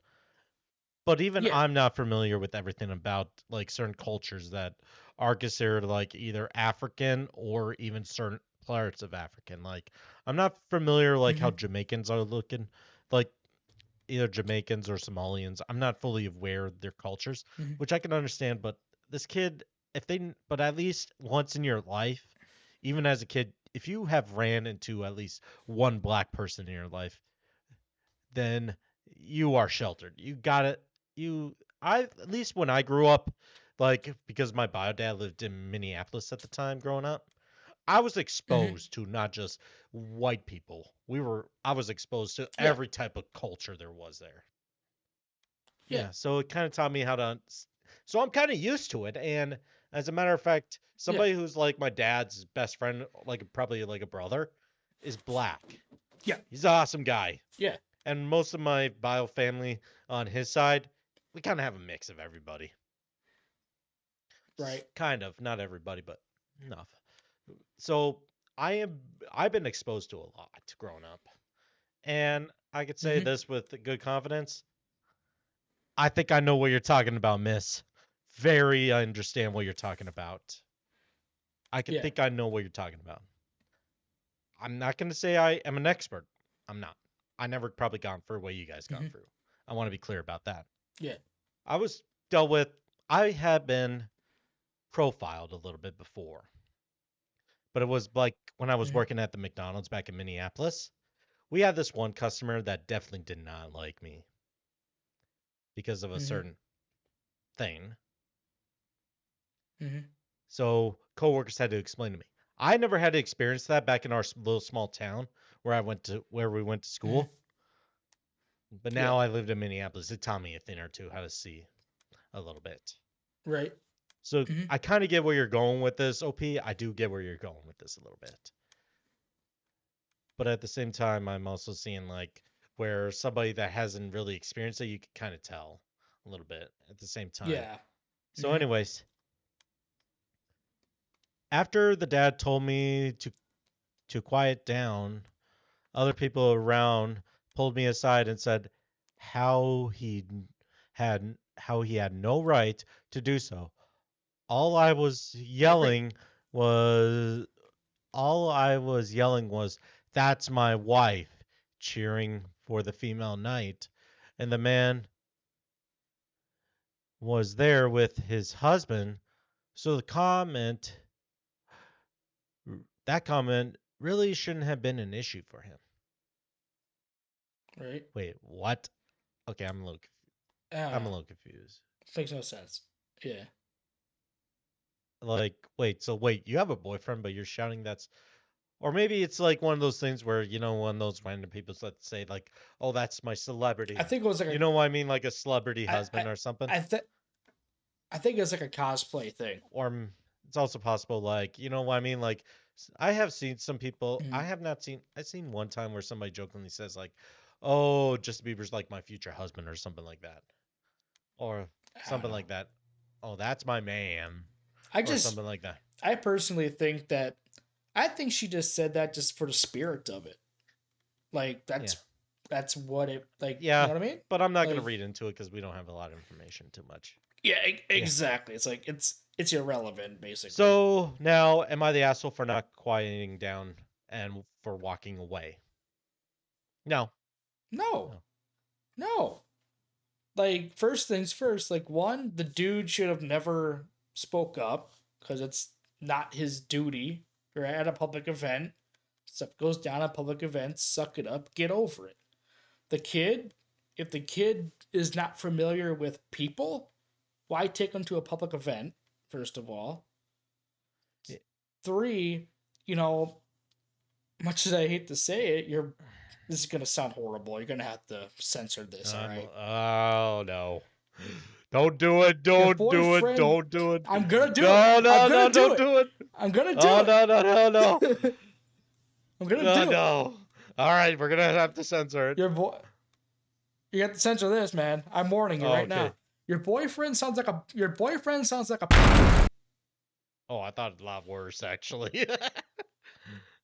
[SPEAKER 1] But even
[SPEAKER 2] Yeah.
[SPEAKER 1] I'm not familiar with everything about like certain cultures that are considered like either African or even certain parts of African. Like I'm not familiar like how
[SPEAKER 2] Mm-hmm.
[SPEAKER 1] Jamaicans are looking, like either Jamaicans or Somalians. I'm not fully aware of their cultures,
[SPEAKER 2] Mm-hmm.
[SPEAKER 1] which I can understand. But this kid, but at least once in your life, even as a kid, if you have ran into at least one black person in your life, then you are sheltered. You got it. I at least when I grew up, like because my bio dad lived in Minneapolis at the time growing up, I was
[SPEAKER 2] Mm-hmm.
[SPEAKER 1] exposed to not just white people. I was exposed to
[SPEAKER 2] Yeah.
[SPEAKER 1] every type of culture there was there.
[SPEAKER 2] Yeah.
[SPEAKER 1] Yeah, so it kind of taught me how to so I'm kind of used to it, and as a matter of fact,
[SPEAKER 2] Yeah.
[SPEAKER 1] somebody who's like my dad's best friend, like probably like a brother, is black.
[SPEAKER 2] Yeah.
[SPEAKER 1] He's an awesome guy.
[SPEAKER 2] Yeah.
[SPEAKER 1] And most of my bio family on his side, we kind of have a mix of everybody.
[SPEAKER 2] Right.
[SPEAKER 1] Kind of, not everybody, but enough. So I am I've been exposed to a lot growing up. And I could say
[SPEAKER 2] Mm-hmm.
[SPEAKER 1] this with good confidence. I think I know what you're talking about, miss. Very understand what you're talking about. I can
[SPEAKER 2] Yeah.
[SPEAKER 1] think I know what you're talking about. I'm not going to say I am an expert. I'm not. I never probably gone through what you guys gone
[SPEAKER 2] Mm-hmm.
[SPEAKER 1] through. I want to be clear about that.
[SPEAKER 2] Yeah.
[SPEAKER 1] I was dealt with I had been profiled a little bit before. But it was like when I was
[SPEAKER 2] Mm-hmm.
[SPEAKER 1] working at the McDonald's back in Minneapolis, we had this one customer that definitely did not like me because of a
[SPEAKER 2] Mm-hmm.
[SPEAKER 1] certain thing.
[SPEAKER 2] Mm-hmm.
[SPEAKER 1] So coworkers had to explain to me. I never had to experience that back in our little small town where we went to
[SPEAKER 2] Mm-hmm.
[SPEAKER 1] school. But
[SPEAKER 2] Yeah.
[SPEAKER 1] now I lived in Minneapolis. It taught me a thing or two how to see a little bit.
[SPEAKER 2] Right.
[SPEAKER 1] So
[SPEAKER 2] Mm-hmm.
[SPEAKER 1] I kind of get where you're going with this, OP. I do get where you're going with this a little bit. But at the same time, I'm also seeing like where somebody that hasn't really experienced it, you can kind of tell a little bit at the same time.
[SPEAKER 2] Yeah.
[SPEAKER 1] So,
[SPEAKER 2] Mm-hmm.
[SPEAKER 1] anyways, after the dad told me to quiet down, other people around pulled me aside and said how he had no right to do so. All I was
[SPEAKER 2] Right.
[SPEAKER 1] yelling was all I was yelling was, "That's my wife," cheering for the female knight. And the man was there with his husband. So that comment really shouldn't have been an issue for him.
[SPEAKER 2] Right.
[SPEAKER 1] Wait, what? Okay, I'm a
[SPEAKER 2] Ah,
[SPEAKER 1] little confused.
[SPEAKER 2] makes no sense. Yeah.
[SPEAKER 1] Like, wait, you have a boyfriend, but you're shouting that's or maybe it's like one of those things where, one of those random people that say like, "Oh, that's my
[SPEAKER 2] I
[SPEAKER 1] celebrity."
[SPEAKER 2] think it was like
[SPEAKER 1] You
[SPEAKER 2] a
[SPEAKER 1] know what I mean? Like a celebrity
[SPEAKER 2] I
[SPEAKER 1] husband or something.
[SPEAKER 2] I think I think it's like a cosplay thing.
[SPEAKER 1] Or it's also possible like, you know what I mean? Like I have seen some people, I
[SPEAKER 2] Mm.
[SPEAKER 1] have not seen, I've seen one time where somebody jokingly says like, "Oh, Justin Bieber's like my future husband," or something like that. Or
[SPEAKER 2] I don't
[SPEAKER 1] something
[SPEAKER 2] know.
[SPEAKER 1] like that. "Oh, that's my man,"
[SPEAKER 2] I
[SPEAKER 1] or
[SPEAKER 2] just
[SPEAKER 1] something like that.
[SPEAKER 2] I personally think that I think she just said that just for the spirit of it. Like
[SPEAKER 1] Yeah.
[SPEAKER 2] that's what it like. You
[SPEAKER 1] Yeah,
[SPEAKER 2] know what I mean?
[SPEAKER 1] but I'm not going to
[SPEAKER 2] Like
[SPEAKER 1] read into it because we don't have a lot of information too much.
[SPEAKER 2] yeah,
[SPEAKER 1] Yeah.
[SPEAKER 2] exactly. It's like it's irrelevant basically.
[SPEAKER 1] So now, am I the asshole for not quieting down and for walking away? No.
[SPEAKER 2] No,
[SPEAKER 1] No.
[SPEAKER 2] no. Like first things first. Like one, the dude should have never spoke up because it's not his duty. You're at a public event. Stuff goes down at public events. Suck it up. Get over it. The kid, if the kid is not familiar with people, why take them to a public event? First of all,
[SPEAKER 1] Y-
[SPEAKER 2] three, you know, much as I hate to say it, you're. This is gonna sound horrible. You're gonna have to censor this. All right.
[SPEAKER 1] Oh no. Don't do it.
[SPEAKER 2] Your
[SPEAKER 1] Don't do it.
[SPEAKER 2] boyfriend.
[SPEAKER 1] Don't do it.
[SPEAKER 2] I'm gonna do it.
[SPEAKER 1] No,
[SPEAKER 2] I'm
[SPEAKER 1] no,
[SPEAKER 2] gonna
[SPEAKER 1] no,
[SPEAKER 2] do
[SPEAKER 1] don't
[SPEAKER 2] it.
[SPEAKER 1] do it.
[SPEAKER 2] I'm gonna do
[SPEAKER 1] Oh
[SPEAKER 2] it.
[SPEAKER 1] no, no, no, no.
[SPEAKER 2] I'm gonna
[SPEAKER 1] Oh
[SPEAKER 2] do it.
[SPEAKER 1] no. All right, we're gonna have to censor it.
[SPEAKER 2] Your boy. You got to censor this, man. I'm warning you right
[SPEAKER 1] Okay.
[SPEAKER 2] now. Your boyfriend sounds like a.
[SPEAKER 1] Oh, I thought it a lot worse actually.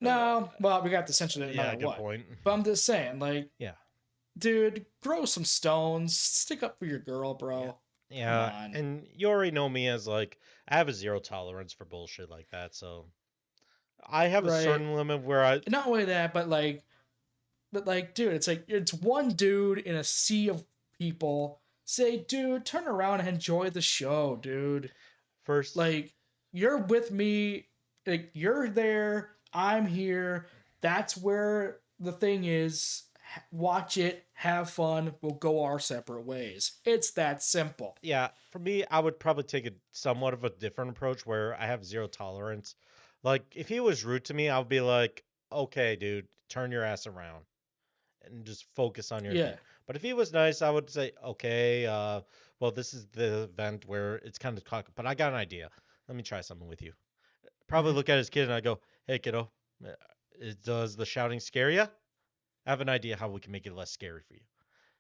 [SPEAKER 2] No, well, we got to censor it no
[SPEAKER 1] Yeah,
[SPEAKER 2] matter
[SPEAKER 1] good
[SPEAKER 2] what.
[SPEAKER 1] point.
[SPEAKER 2] But I'm just saying, like,
[SPEAKER 1] Yeah.
[SPEAKER 2] dude, throw some stones. Stick up for your girl, bro.
[SPEAKER 1] Yeah,
[SPEAKER 2] on.
[SPEAKER 1] and you already know me as like I have a zero tolerance for bullshit like that, so I have a
[SPEAKER 2] Right.
[SPEAKER 1] certain limit where I
[SPEAKER 2] Not only that, but like, dude, it's like it's one dude in a sea of people. Say, dude, turn around and enjoy the show, dude.
[SPEAKER 1] first
[SPEAKER 2] Like, you're with me. Like, you're there. I'm here. That's where the thing is. Watch it, have fun. We'll go our separate ways. It's that simple.
[SPEAKER 1] yeah, for me, I would probably take a somewhat of a different approach where I have zero tolerance. Like, if he was rude to me, I would be like, okay, dude, turn your ass around and just focus on your
[SPEAKER 2] Yeah.
[SPEAKER 1] thing. But if he was nice, I would say, okay, well, this is the event where it's kind of cock, but I got an idea. Let me try something with you. Probably
[SPEAKER 2] Mhm.
[SPEAKER 1] look at his kid and I go, hey, kiddo, does the shouting scare you? I have an idea how we can make it less scary for you.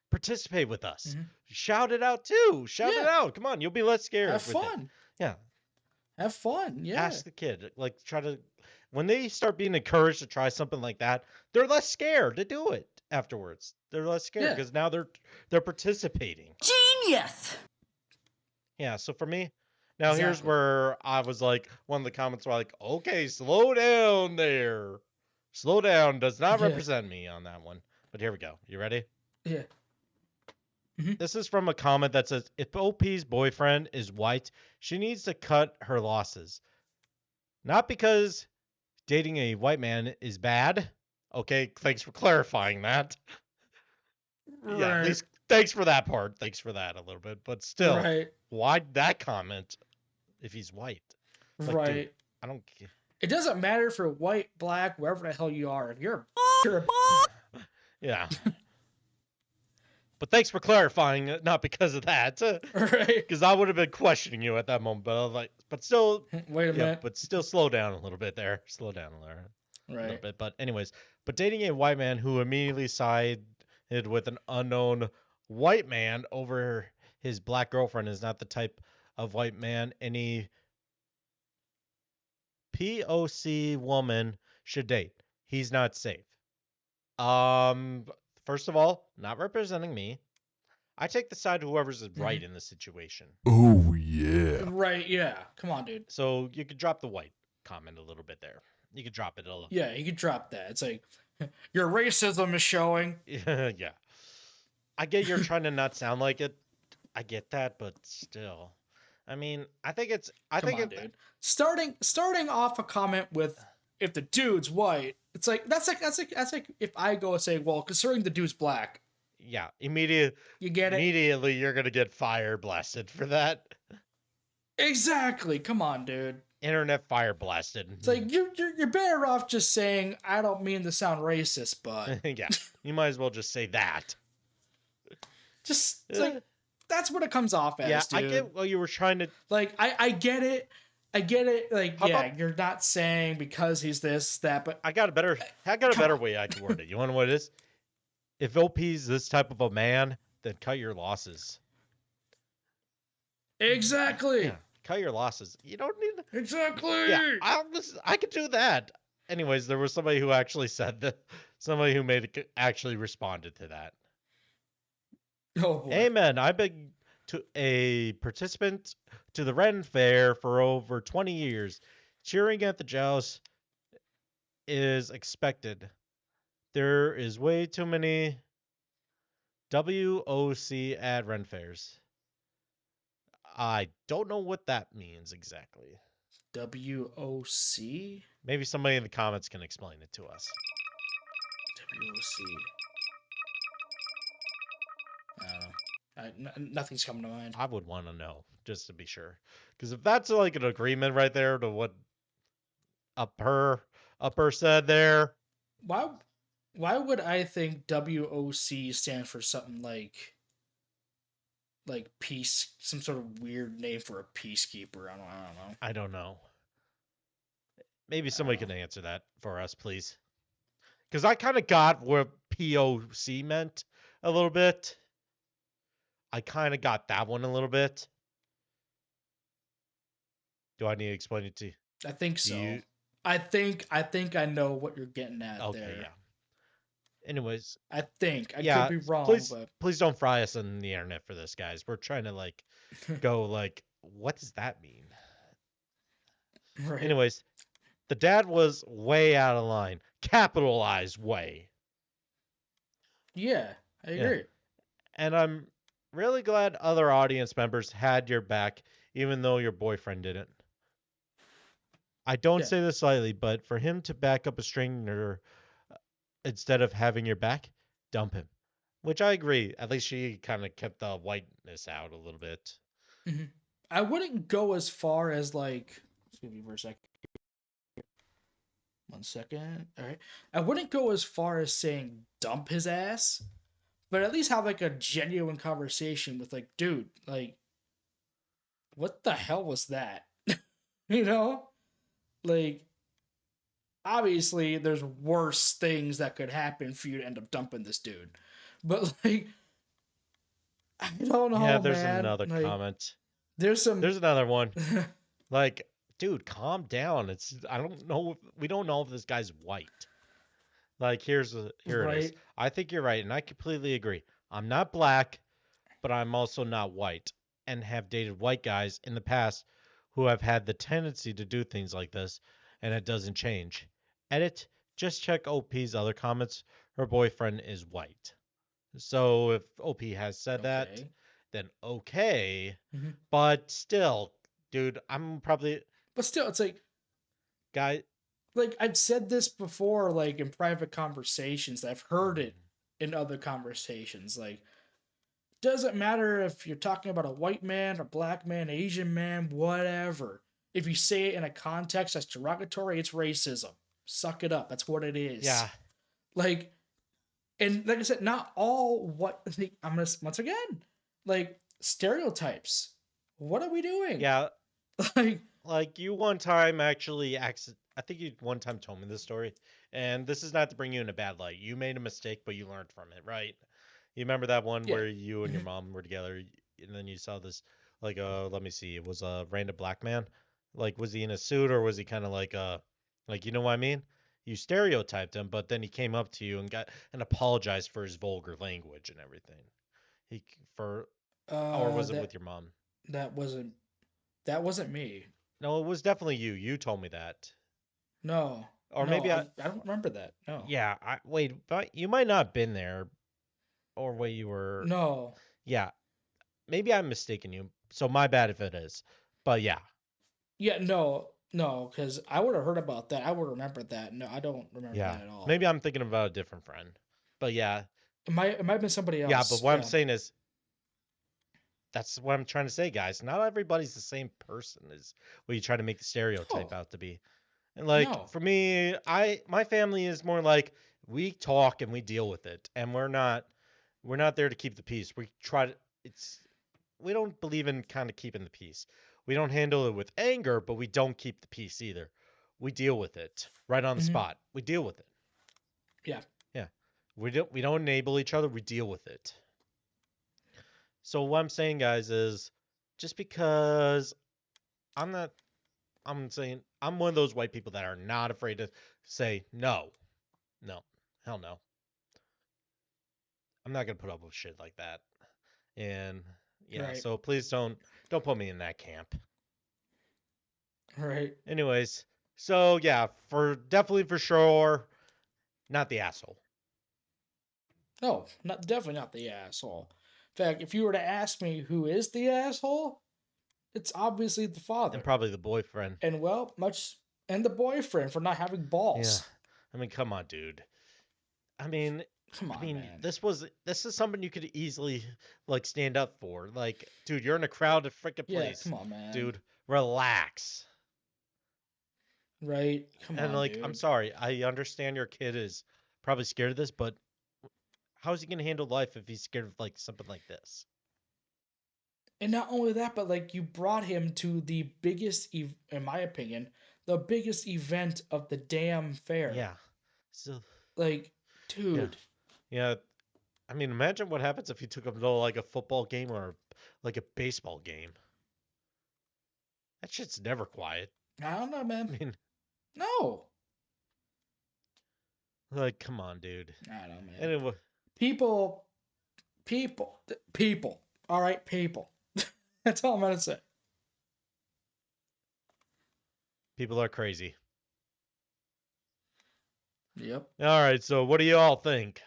[SPEAKER 1] Participate with us.
[SPEAKER 2] Mhm.
[SPEAKER 1] Shout it out too. Shout it
[SPEAKER 2] Yeah.
[SPEAKER 1] out. Come on, you'll be less scared.
[SPEAKER 2] Have
[SPEAKER 1] with it.
[SPEAKER 2] fun.
[SPEAKER 1] Yeah.
[SPEAKER 2] Have fun. Yeah.
[SPEAKER 1] Ask the kid. Like try to when they start being encouraged to try something like that, they're less scared to do it afterwards. They're less scared
[SPEAKER 2] Yeah.
[SPEAKER 1] because now they're participating.
[SPEAKER 3] Genius!
[SPEAKER 1] Yeah, so for me, now here's
[SPEAKER 2] Exactly.
[SPEAKER 1] where I was like, one of the comments were like, okay, slow down there. Slow down does not
[SPEAKER 2] Yeah.
[SPEAKER 1] represent me on that one. But here we go. You ready?
[SPEAKER 2] Yeah.
[SPEAKER 1] This is from a comment that says, if OP's boyfriend is white, she needs to cut her losses. Not because dating a white man is bad. Okay, thanks for clarifying that. Yeah, at
[SPEAKER 2] Right.
[SPEAKER 1] least thanks for that part. Thanks for that a little bit. But still,
[SPEAKER 2] Right.
[SPEAKER 1] why that comment if he's white? Like, dude,
[SPEAKER 2] Right.
[SPEAKER 1] I don't care.
[SPEAKER 2] It doesn't matter if you're white, black, wherever the hell you are. If you're a
[SPEAKER 1] Yeah. But thanks for clarifying it, not because of that.
[SPEAKER 2] right.
[SPEAKER 1] Because I would have been questioning you at that moment. But I was like, but still,
[SPEAKER 2] Wait a
[SPEAKER 1] yeah,
[SPEAKER 2] minute.
[SPEAKER 1] but still slow down a little bit there. Slow down a little
[SPEAKER 2] Right.
[SPEAKER 1] bit. But anyways, but dating a white man who immediately sided with an unknown white man over his black girlfriend is not the type of white man any POC woman should date. He's not safe. First of all, not representing me. I take the side of whoever's right in the situation.
[SPEAKER 4] Oh, yeah.
[SPEAKER 2] Right. Yeah. Come on, dude.
[SPEAKER 1] So you could drop the white comment a little bit there. You could drop it a little.
[SPEAKER 2] Yeah, you could drop that. It's like your racism is showing.
[SPEAKER 1] Yeah. I get you're trying to not sound like it. I get that, but still. I mean, I think it's
[SPEAKER 2] Come on, dude. Starting off a comment with if the dude's white, it's like that's like if I go and say, well, considering the dude's black,
[SPEAKER 1] yeah,
[SPEAKER 2] you get it?
[SPEAKER 1] immediately you're gonna get fire blasted for that.
[SPEAKER 2] Exactly. Come on, dude.
[SPEAKER 1] Internet fire blasted.
[SPEAKER 2] It's like you're better off just saying I don't mean to sound racist, but
[SPEAKER 1] yeah, you might as well just say that.
[SPEAKER 2] just it's like that's what it comes off as.
[SPEAKER 1] Yeah,
[SPEAKER 2] dude.
[SPEAKER 1] I get what you were trying to.
[SPEAKER 2] Like I get it. I get it. Like
[SPEAKER 1] How
[SPEAKER 2] yeah,
[SPEAKER 1] about-
[SPEAKER 2] you're not saying because he's this that, but
[SPEAKER 1] I got a better way I can word it. You want to know what it is? If OP's this type of a man, then cut your losses.
[SPEAKER 2] exactly,
[SPEAKER 1] Yeah, cut your losses. You don't need.
[SPEAKER 2] exactly.
[SPEAKER 1] Yeah, I could do that. Anyways, there was somebody who actually said that. Somebody who actually responded to that.
[SPEAKER 2] Oh boy.
[SPEAKER 1] Amen. I've been to a participant to the Ren Fair for over 20 years. Cheering at the joust is expected. There is way too many WOC at Ren Fairs. I don't know what that means exactly.
[SPEAKER 2] WOC?
[SPEAKER 1] Maybe somebody in the comments can explain it to us.
[SPEAKER 2] WOC. I don't know. Nothing's coming to mind.
[SPEAKER 1] I would want to know just to be sure, because if that's like an agreement right there to what upper said there,
[SPEAKER 2] Why? Why would I think WOC stands for something like peace, some sort of weird name for a peacekeeper? I don't know.
[SPEAKER 1] I don't know. Maybe
[SPEAKER 2] I don't
[SPEAKER 1] somebody
[SPEAKER 2] know.
[SPEAKER 1] can answer that for us, please. Because I kind of got what POC meant a little bit. I kind of got that one a little bit. Do I need to explain it to you?
[SPEAKER 2] I think so.
[SPEAKER 1] You?
[SPEAKER 2] I think I know what you're getting at
[SPEAKER 1] Okay,
[SPEAKER 2] there.
[SPEAKER 1] yeah. Anyways,
[SPEAKER 2] I think I
[SPEAKER 1] yeah.
[SPEAKER 2] could be wrong,
[SPEAKER 1] Please don't fry us on the internet for this, guys. We're trying to like go like, what does that mean?
[SPEAKER 2] right.
[SPEAKER 1] Anyways, the dad was way out of line, capitalized way.
[SPEAKER 2] Yeah, I
[SPEAKER 1] Yeah.
[SPEAKER 2] agree.
[SPEAKER 1] And I'm really glad other audience members had your back, even though your boyfriend didn't. I don't
[SPEAKER 2] Yeah.
[SPEAKER 1] say this lightly, but for him to back up a stranger instead of having your back, dump him. Which I agree. At least she kind of kept the whiteness out a little bit.
[SPEAKER 2] hmm I wouldn't go as far as like. Excuse me for a second. 1 second. All right. I wouldn't go as far as saying dump his ass, but at least have like a genuine conversation with like, dude, like, what the hell was that? you know, like, obviously there's worse things that could happen for you to end up dumping this dude, but like, I don't
[SPEAKER 1] Yeah,
[SPEAKER 2] know,
[SPEAKER 1] there's
[SPEAKER 2] man.
[SPEAKER 1] another
[SPEAKER 2] Like,
[SPEAKER 1] comment.
[SPEAKER 2] there's some.
[SPEAKER 1] There's another one. Like, dude, calm down. I don't know. We don't know if this guy's white. Like, here it is.
[SPEAKER 2] right.
[SPEAKER 1] I think you're right, and I completely agree. I'm not black, but I'm also not white, and have dated white guys in the past who have had the tendency to do things like this, and it doesn't change. Edit, just check OP's other comments. Her boyfriend is white. So if OP has said that,
[SPEAKER 2] Okay.
[SPEAKER 1] then okay.
[SPEAKER 2] hmm
[SPEAKER 1] But still, dude, I'm probably
[SPEAKER 2] But still, it's
[SPEAKER 1] guy.
[SPEAKER 2] like I've said this before, like in private conversations. I've heard it in other conversations. Like, doesn't matter if you're talking about a white man, a black man, Asian man, whatever. If you say it in a context that's derogatory, it's racism. Suck it up. That's what it is.
[SPEAKER 1] Yeah,
[SPEAKER 2] Like, and like I said, not all what I'm gonna once again, like stereotypes. What are we doing?
[SPEAKER 1] yeah.
[SPEAKER 2] Like,
[SPEAKER 1] Like you one time actually I think you one time told me this story, and this is not to bring you in a bad light. You made a mistake, but you learned from it, right? You remember that one
[SPEAKER 2] yeah,
[SPEAKER 1] where you and your mom were together, and then you saw this, like, let me see, it was a random black man. Like, was he in a suit or was he kind of like, you know what I mean? You stereotyped him, but then he came up to you and got and apologized for his vulgar language and everything. He for or was it
[SPEAKER 2] that
[SPEAKER 1] with your mom?
[SPEAKER 2] that wasn't that wasn't me.
[SPEAKER 1] No, it was definitely you. You told me that.
[SPEAKER 2] No,
[SPEAKER 1] Or
[SPEAKER 2] no,
[SPEAKER 1] maybe
[SPEAKER 2] I don't remember that. No,
[SPEAKER 1] yeah, wait, but you might not have been there, or wait, you were,
[SPEAKER 2] no,
[SPEAKER 1] yeah, maybe I'm mistaken you. So my bad if it is, but yeah,
[SPEAKER 2] yeah, no, because I would have heard about that. I would remember that. No, I don't remember
[SPEAKER 1] yeah,
[SPEAKER 2] that at all.
[SPEAKER 1] maybe I'm thinking about a different friend, but yeah,
[SPEAKER 2] It might have been somebody
[SPEAKER 1] yeah, but
[SPEAKER 2] else.
[SPEAKER 1] what I'm
[SPEAKER 2] Yeah.
[SPEAKER 1] saying is that's what I'm trying to say, guys. Not everybody's the same person as what you try to make the stereotype
[SPEAKER 2] No,
[SPEAKER 1] out to be. And like
[SPEAKER 2] no.
[SPEAKER 1] for me, my family is more like we talk and we deal with it, and we're not there to keep the peace. We try to it's we don't believe in kind of keeping the peace. We don't handle it with anger, but we don't keep the peace either. We deal with it right on the
[SPEAKER 2] hmm
[SPEAKER 1] spot. We deal with it.
[SPEAKER 2] Yeah.
[SPEAKER 1] Yeah. We don't enable each other, we deal with it. So what I'm saying guys is just because I'm not I'm saying I'm one of those white people that are not afraid to say no. No. Hell no. I'm not going to put up with shit like that. And yeah,
[SPEAKER 2] Right.
[SPEAKER 1] so please don't put me in that camp.
[SPEAKER 2] Right.
[SPEAKER 1] Anyways, so yeah, for definitely for sure, not the asshole.
[SPEAKER 2] No, not definitely not the asshole. In fact, if you were to ask me who is the asshole, It's obviously the father.
[SPEAKER 1] And probably the boyfriend.
[SPEAKER 2] And well, and the boyfriend for not having
[SPEAKER 1] Yeah.
[SPEAKER 2] balls.
[SPEAKER 1] I mean, come on, dude. I mean,
[SPEAKER 2] Come on, man.
[SPEAKER 1] this is something you could easily like stand up for. Like, dude, you're in a crowded freaking
[SPEAKER 2] Yeah,
[SPEAKER 1] place.
[SPEAKER 2] come on, man.
[SPEAKER 1] Dude, relax.
[SPEAKER 2] Right? Come
[SPEAKER 1] And
[SPEAKER 2] on,
[SPEAKER 1] like,
[SPEAKER 2] dude.
[SPEAKER 1] I'm sorry. I understand your kid is probably scared of this, but how is he gonna handle life if he's scared of like something like this?
[SPEAKER 2] And not only that, but like you brought him to the biggest, in my opinion, the biggest event of the damn fair.
[SPEAKER 1] Yeah. So
[SPEAKER 2] Like,
[SPEAKER 1] yeah.
[SPEAKER 2] dude.
[SPEAKER 1] Yeah. I mean, imagine what happens if you took him to like a football game or like a baseball game. That shit's never quiet.
[SPEAKER 2] I don't know,
[SPEAKER 1] I
[SPEAKER 2] man.
[SPEAKER 1] mean,
[SPEAKER 2] No.
[SPEAKER 1] like, come on, dude.
[SPEAKER 2] I don't know, man.
[SPEAKER 1] Anyway,
[SPEAKER 2] People. All right, people. That's all I'm gonna say.
[SPEAKER 1] people are crazy.
[SPEAKER 2] Yep.
[SPEAKER 1] All right, so what do you all think?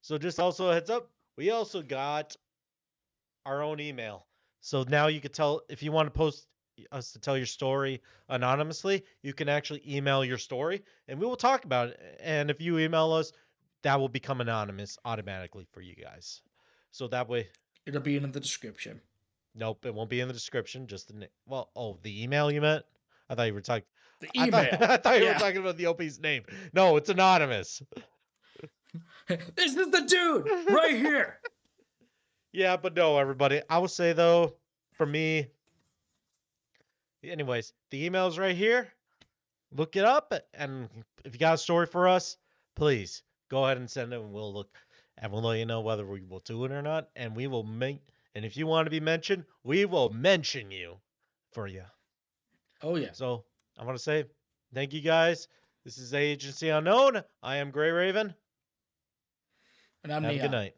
[SPEAKER 1] So just also a heads up, we also got our own email. So now you can tell if you want to post us to tell your story anonymously, you can actually email your story and we will talk about it. And if you email us, that will become anonymous automatically for you guys. So that way,
[SPEAKER 2] It'll be in the description.
[SPEAKER 1] nope, it won't be in the description. Just the well, oh, the email you meant? I thought you were talking.
[SPEAKER 2] The
[SPEAKER 1] I thought
[SPEAKER 2] email.
[SPEAKER 1] I thought you were
[SPEAKER 2] Yeah.
[SPEAKER 1] talking about the OP's name. No, it's anonymous.
[SPEAKER 2] This is the dude right here.
[SPEAKER 1] Yeah, but no, everybody. I will say though, for me, anyways, the email's right here. Look it up, and if you got a story for us, please go ahead and send it, and we'll look, and we'll let you know whether we will do it or not, and we will make. And if you want to be mentioned, we will mention you for you.
[SPEAKER 2] Oh yeah.
[SPEAKER 1] So I want to say thank you guys. This is Agency Unknown. I am Gray Raven.
[SPEAKER 2] And I'm
[SPEAKER 1] Have a
[SPEAKER 2] Neon.
[SPEAKER 1] good night.